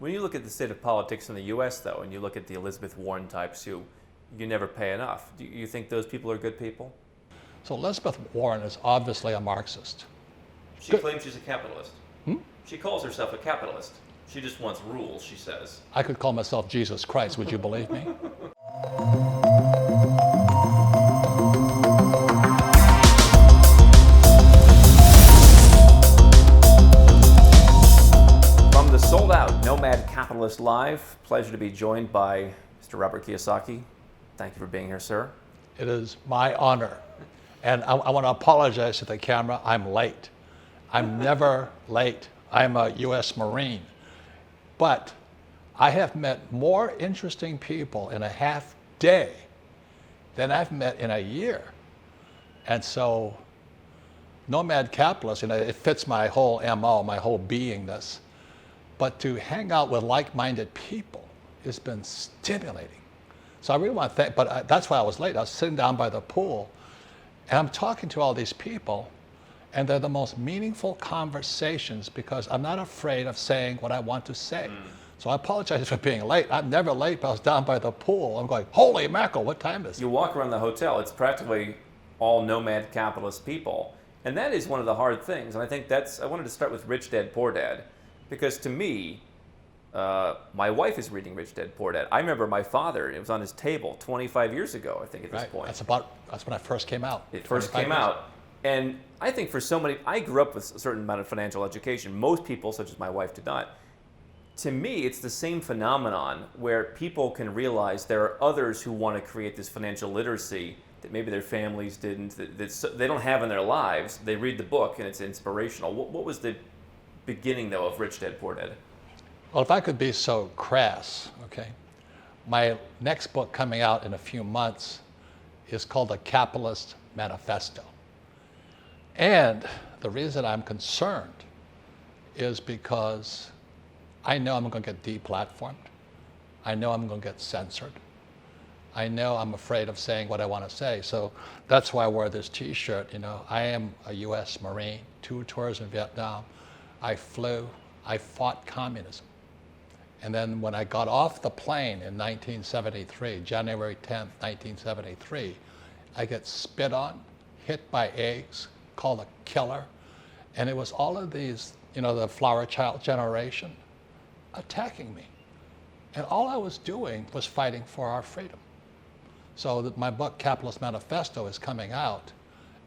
When you look at the state of politics in the U.S., though, and you look at the Elizabeth Warren types who you never pay enough, do you think those people are good people? So Elizabeth Warren is obviously a Marxist. She claims she's a capitalist. She calls herself a capitalist. She just wants rules, she says. I could call myself Jesus Christ, would you believe me? From the sold-out Nomad Capitalist Live, pleasure to be joined by Mr. Robert Kiyosaki. Thank you for being here, sir. It is my honor. And I want to apologize to the camera. I'm late. I'm never late. I'm a U.S. Marine. But I have met more interesting people in a half day than I've met in a year. And so Nomad Capitalist, it fits my whole MO, my whole beingness. But to hang out with like-minded people has been stimulating. So I really want to thank, but that's why I was late. I was sitting down by the pool, and I'm talking to all these people, and they're the most meaningful conversations because I'm not afraid of saying what I want to say. So I apologize for being late. I'm never late, but I was down by the pool. I'm going, holy mackerel, what time is it? You walk around the hotel, it's practically all nomad capitalist people. And that is one of the hard things. And I think I wanted to start with Rich Dad, Poor Dad. Because to me, my wife is reading Rich Dad, Poor Dad. I remember my father, it was on his table 25 years ago, I think, at this point. That's when I first came out. It first came out. And I think for so many, I grew up with a certain amount of financial education. Most people, such as my wife, did not. To me, it's the same phenomenon where people can realize there are others who want to create this financial literacy that maybe their families didn't, that they don't have in their lives. They read the book and it's inspirational. What was the beginning, though, of Rich Dad, Poor Dad? Well, if I could be so crass, okay, my next book coming out in a few months is called The Capitalist Manifesto. And the reason I'm concerned is because I know I'm going to get deplatformed. I know I'm going to get censored. I know I'm afraid of saying what I want to say. So that's why I wore this T-shirt. I am a U.S. Marine, 2 tours in Vietnam. I fought communism. And then when I got off the plane in 1973, January 10th, 1973, I get spit on, hit by eggs, called a killer. And it was all of these, the flower child generation attacking me. And all I was doing was fighting for our freedom. So my book, Capitalist Manifesto, is coming out.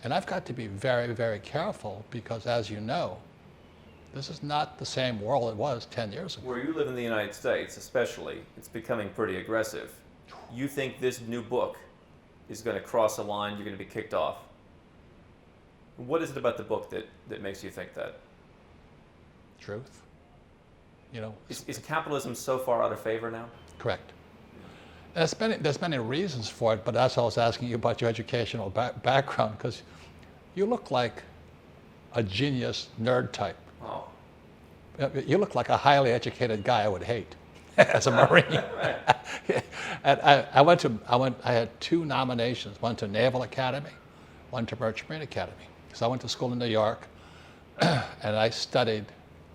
And I've got to be very, very careful because, as you know, this is not the same world it was 10 years ago. Where you live in the United States, especially, it's becoming pretty aggressive. You think this new book is going to cross a line, you're going to be kicked off. What is it about the book that makes you think that? Truth. Is capitalism so far out of favor now? Correct. There's many reasons for it, but that's why I was asking you about your educational background, because you look like a genius nerd type. Oh. You look like a highly educated guy I would hate as a Marine. And I had 2 nominations, one to Naval Academy, one to Merchant Marine Academy. So I went to school in New York, and I studied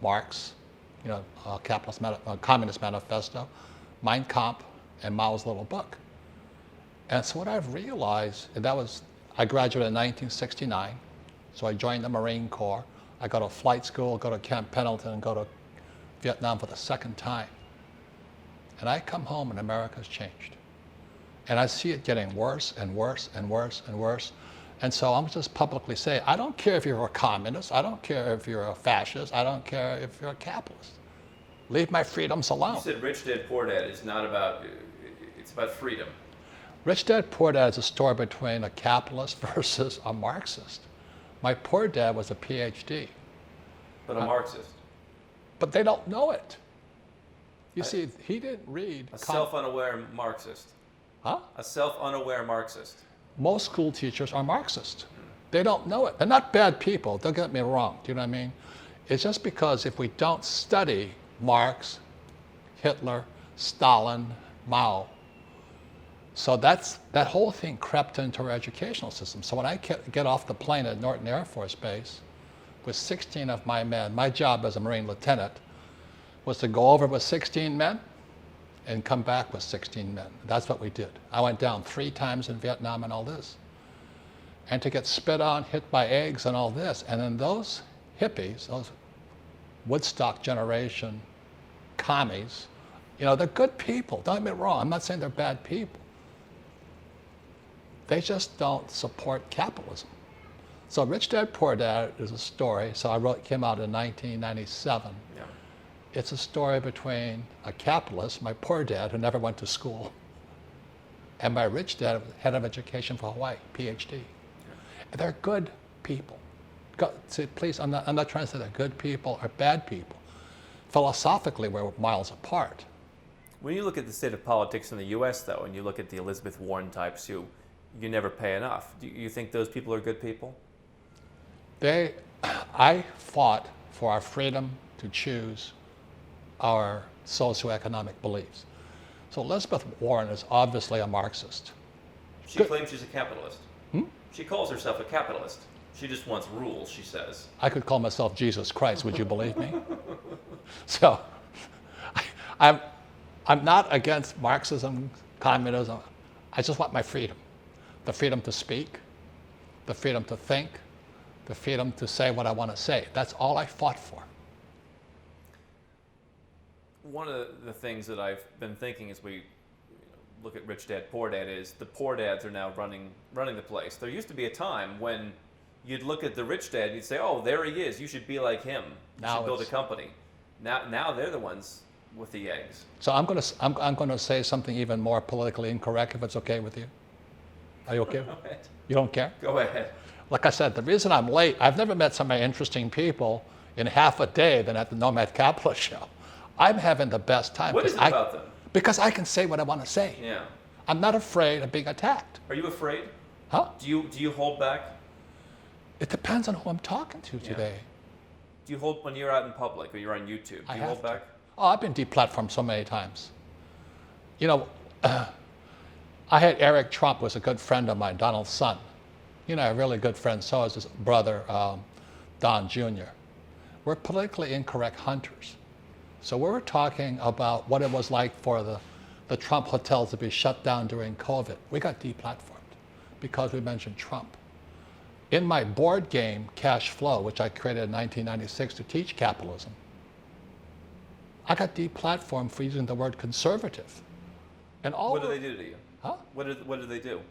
Marx, Communist Manifesto, Mein Kampf, and Mao's little book. And so what I've realized, I graduated in 1969, so I joined the Marine Corps. I go to flight school, go to Camp Pendleton, and go to Vietnam for the 2nd time. And I come home and America's changed. And I see it getting worse and worse and worse and worse. And so I'm just publicly saying, I don't care if you're a communist, I don't care if you're a fascist, I don't care if you're a capitalist. Leave my freedoms alone. You said Rich Dad, Poor Dad is not about, it's about freedom. Rich Dad, Poor Dad is a story between a capitalist versus a Marxist. My poor dad was a PhD. But a Marxist. But they don't know it. You see, he didn't read. A self-unaware Marxist. Huh? A self-unaware Marxist. Most school teachers are Marxist. They don't know it. They're not bad people, don't get me wrong. Do you know what I mean? It's just because if we don't study Marx, Hitler, Stalin, Mao, so that whole thing crept into our educational system. So when I get off the plane at Norton Air Force Base with 16 of my men, my job as a Marine lieutenant was to go over with 16 men and come back with 16 men. That's what we did. I went down 3 times in Vietnam and all this. And to get spit on, hit by eggs and all this. And then those hippies, those Woodstock generation commies, you know, they're good people. Don't get me wrong. I'm not saying they're bad people. They just don't support capitalism. So Rich Dad, Poor Dad is a story. So it came out in 1997. Yeah. It's a story between a capitalist, my poor dad, who never went to school, and my rich dad, head of education for Hawaii, PhD. Yeah. They're good people. Please, I'm not trying to say they're good people or bad people. Philosophically, we're miles apart. When you look at the state of politics in the U.S., though, and you look at the Elizabeth Warren types who you never pay enough, do you think those people are good people? I fought for our freedom to choose our socioeconomic beliefs. So Elizabeth Warren is obviously a Marxist. She claims she's a capitalist. She calls herself a capitalist. She just wants rules, she says. I could call myself Jesus Christ, would you believe me? So I'm not against Marxism, communism. I just want my freedom. The freedom to speak, the freedom to think, the freedom to say what I want to say. That's all I fought for. One of the things that I've been thinking as we look at Rich Dad, Poor Dad is the poor dads are now running the place. There used to be a time when you'd look at the rich dad and you'd say, oh, there he is. You should be like him. You should build a company. Now they're the ones with the eggs. So I'm going to say something even more politically incorrect, if it's okay with you. Are you okay? Go ahead. You don't care? Go ahead. Like I said, the reason I'm late, I've never met so many interesting people in half a day than at the Nomad Capitalist show. I'm having the best time. What is it about them? Because I can say what I want to say. Yeah. I'm not afraid of being attacked. Are you afraid? Huh? Do you hold back? It depends on who I'm talking to today. Do you hold when you're out in public or you're on YouTube? Do you hold back? Oh, I've been deplatformed so many times. You know, I had Eric Trump, was a good friend of mine, Donald's son. You know, a really good friend. So is his brother, Don Jr. We're politically incorrect hunters. So we were talking about what it was like for the Trump hotels to be shut down during COVID. We got deplatformed because we mentioned Trump. In my board game, Cash Flow, which I created in 1996 to teach capitalism, I got deplatformed for using the word conservative. And all what do they do to you? Huh? What do they do?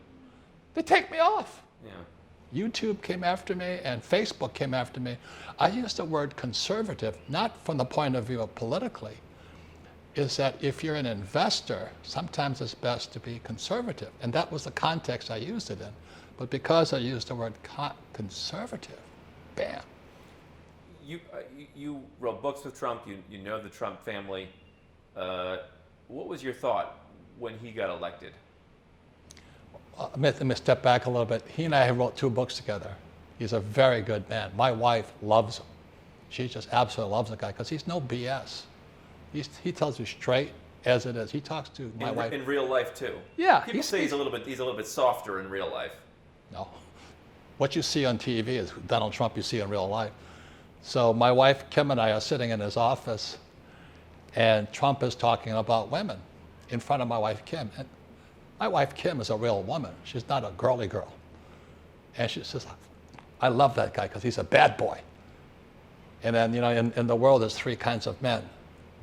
They take me off. Yeah. YouTube came after me and Facebook came after me. I use the word conservative, not from the point of view of politically, is that if you're an investor, sometimes it's best to be conservative. And that was the context I used it in. But because I used the word conservative, bam. You wrote books with Trump, you know the Trump family. What was your thought when he got elected? Let me step back a little bit. He and I wrote 2 books together. He's a very good man. My wife loves him. She just absolutely loves the guy because he's no BS. He tells you straight as it is. He talks to my wife. In real life too. Yeah. People say he's a little bit softer in real life. No. What you see on TV is Donald Trump you see in real life. So my wife Kim and I are sitting in his office and Trump is talking about women in front of my wife Kim. And my wife Kim is a real woman. She's not a girly girl. And she says, I love that guy because he's a bad boy. And then, you know, in the world there's 3 kinds of men.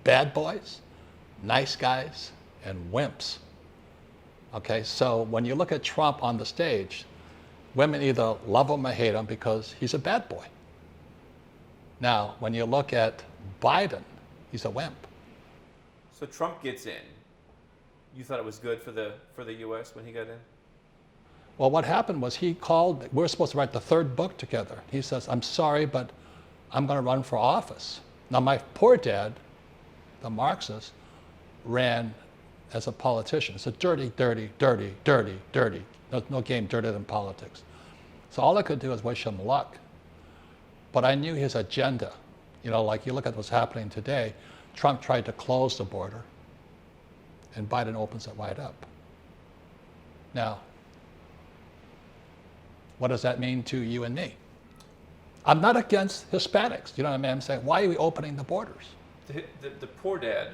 Bad boys, nice guys, and wimps. Okay, so when you look at Trump on the stage, women either love him or hate him because he's a bad boy. Now, when you look at Biden, he's a wimp. So Trump gets in. You thought it was good for the U.S. when he got in? Well, what happened was he called, we were supposed to write the 3rd book together. He says, I'm sorry, but I'm going to run for office. Now, my poor dad, the Marxist, ran as a politician. It's a dirty, dirty, dirty, dirty, dirty. No game dirtier than politics. So all I could do was wish him luck. But I knew his agenda. You know, like you look at what's happening today, Trump tried to close the border, and Biden opens it wide up. Now, what does that mean to you and me? I'm not against Hispanics. You know what I mean? I'm saying, why are we opening the borders? The poor dad,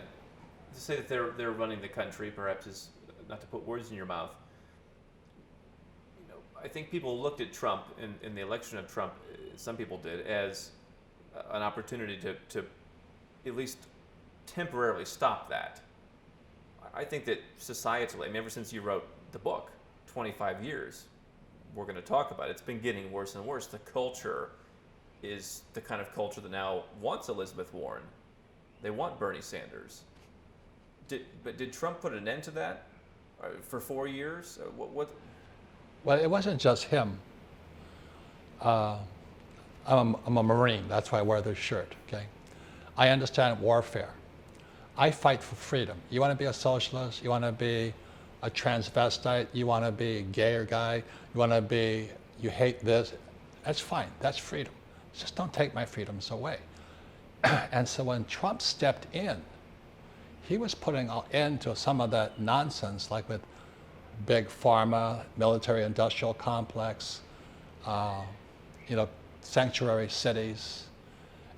to say that they're running the country, perhaps is not to put words in your mouth. I think people looked at Trump in the election of Trump. Some people did as an opportunity to at least temporarily stop that. I think that societally, I mean, ever since you wrote the book, 25 years, we're going to talk about it. It's been getting worse and worse. The culture is the kind of culture that now wants Elizabeth Warren. They want Bernie Sanders. But did Trump put an end to that for 4 years? Well, it wasn't just him. I'm a Marine. That's why I wear this shirt. Okay, I understand warfare. I fight for freedom. You want to be a socialist? You want to be a transvestite? You want to be a gayer guy? You hate this? That's fine. That's freedom. Just don't take my freedoms away. And so when Trump stepped in, he was putting an end to some of that nonsense, like with big pharma, military-industrial complex, sanctuary cities.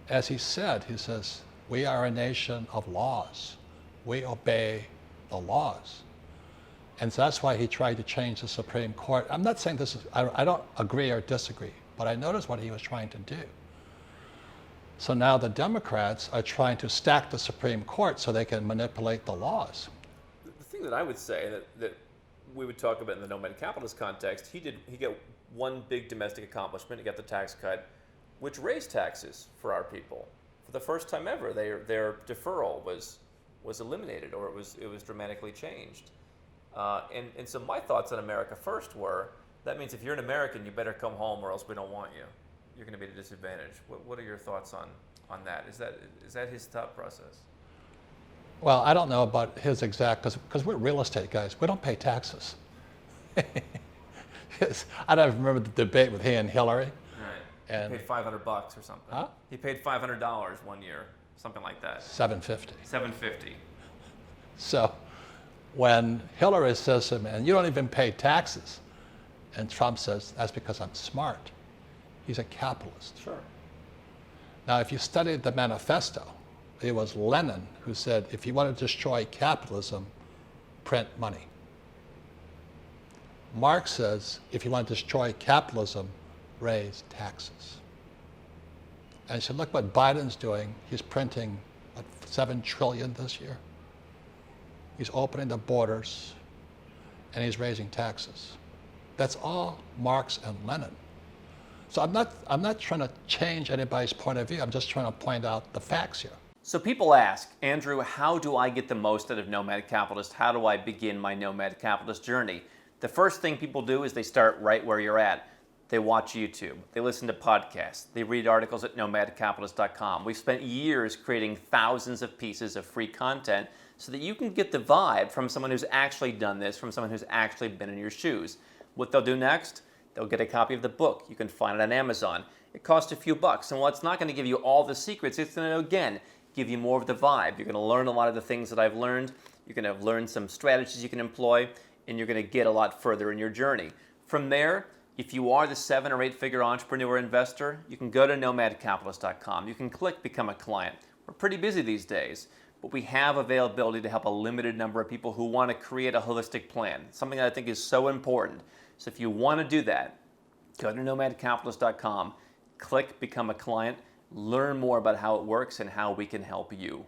As he says, we are a nation of laws. We obey the laws. And so that's why he tried to change the Supreme Court. I'm not saying this is, I don't agree or disagree, but I noticed what he was trying to do. So now the Democrats are trying to stack the Supreme Court so they can manipulate the laws. The thing that I would say that we would talk about in the Nomad Capitalist context, he got one big domestic accomplishment. He got the tax cut, which raised taxes for our people. For the first time ever, their deferral was eliminated, or it was dramatically changed. And so my thoughts on America First were, that means if you're an American, you better come home or else we don't want you. You're going to be at a disadvantage. What are your thoughts on that? Is that his thought process? Well, I don't know about his exact, because we're real estate guys. We don't pay taxes. I don't remember the debate with he and Hillary. Right. And he paid $500 or something. Huh? He paid $500 one year, something like that. $750. $750. So when Hillary says to him, and you don't even pay taxes, and Trump says, that's because I'm smart. He's a capitalist. Sure. Now, if you studied the manifesto, it was Lenin who said, if you want to destroy capitalism, print money. Marx says, if you want to destroy capitalism, raise taxes. And so look what Biden's doing. He's printing, what, $7 trillion this year. He's opening the borders, and he's raising taxes. That's all Marx and Lenin. So I'm not trying to change anybody's point of view. I'm just trying to point out the facts here. So people ask, Andrew, how do I get the most out of Nomad Capitalist? How do I begin my Nomad Capitalist journey? The first thing people do is they start right where you're at. They watch YouTube, they listen to podcasts, they read articles at nomadcapitalist.com. We've spent years creating thousands of pieces of free content so that you can get the vibe from someone who's actually done this, from someone who's actually been in your shoes. What they'll do next, they'll get a copy of the book. You can find it on Amazon. It costs a few bucks, and while it's not going to give you all the secrets, it's going to, again, give you more of the vibe. You're going to learn a lot of the things that I've learned. You're going to learn some strategies you can employ, and you're going to get a lot further in your journey. From there, if you are the 7 or 8 figure entrepreneur investor, you can go to nomadcapitalist.com. You can click Become a Client. We're pretty busy these days, but we have availability to help a limited number of people who want to create a holistic plan, something that I think is so important. So if you want to do that, go to nomadcapitalist.com, click Become a Client, learn more about how it works and how we can help you.